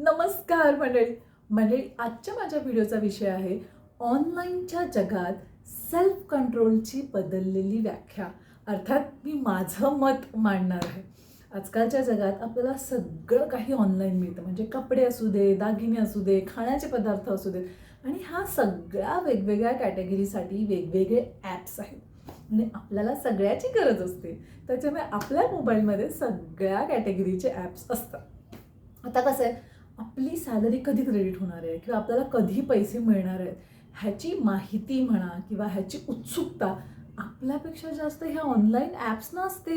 नमस्कार मंडळी आजच्या माझ्या व्हिडिओचा विषय आहे ऑनलाईनच्या जगात सेल्फ कंट्रोलची बदललेली व्याख्या. अर्थात मी माझं मत मांडणार आहे. आजकालच्या जगात आपल्याला सगळं काही ऑनलाईन मिळतं, म्हणजे कपडे असू दे, दागिने असू दे, खाण्याचे पदार्थ असू देत, आणि ह्या सगळ्या वेगवेगळ्या कॅटेगरीसाठी वेगवेगळे ॲप्स आहेत आणि आपल्याला सगळ्याची गरज असते. त्याच्यामुळे आपल्या मोबाईलमध्ये सगळ्या कॅटेगरीचे ॲप्स असतात. आता कसं आहे, आपली सॅलरी कधी क्रेडिट होणार आहे किंवा आपल्याला कधी पैसे मिळणार आहेत ह्याची माहिती म्हणा किंवा ह्याची उत्सुकता आपल्यापेक्षा जास्त ह्या ऑनलाईन ॲप्सना असते.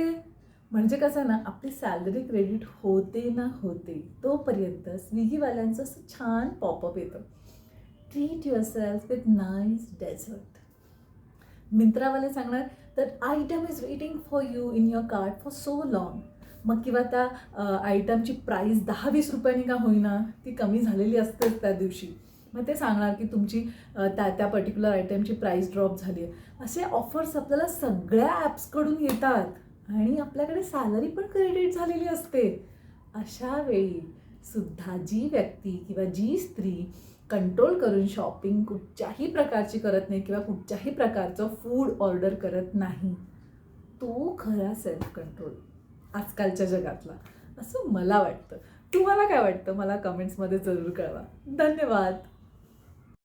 म्हणजे कसं आहे ना, आपली सॅलरी क्रेडिट होते ना होते तोपर्यंत स्विगीवाल्यांचं असं छान पॉपअप येतं, treat yourself with nice dessert. मिंत्रावाले सांगणार तर item is waiting for you in your cart for so long. मग किंवा त्या आयटमची प्राईस 10-20 रुपयांनी का होईना ती कमी झालेली असते त्या दिवशी. मग ते सांगणार की तुमची त्या पर्टिक्युलर आयटमची प्राईस ड्रॉप झाली आहे. असे ऑफर्स आपल्याला सगळ्या ॲप्सकडून येतात आणि आपल्याकडे सॅलरी पण क्रेडिट झालेली असते. अशा वेळी सुद्धा जी व्यक्ती किंवा जी स्त्री कंट्रोल करून शॉपिंग कुठच्याही प्रकारची करत नाही किंवा कुठच्याही प्रकारचं फूड ऑर्डर करत नाही, तो खरा सेल्फ कंट्रोल आजकालच्या जगातला, असं मला वाटतं. तुम्हाला काय वाटतं मला कमेंट्समध्ये जरूर कळवा. धन्यवाद.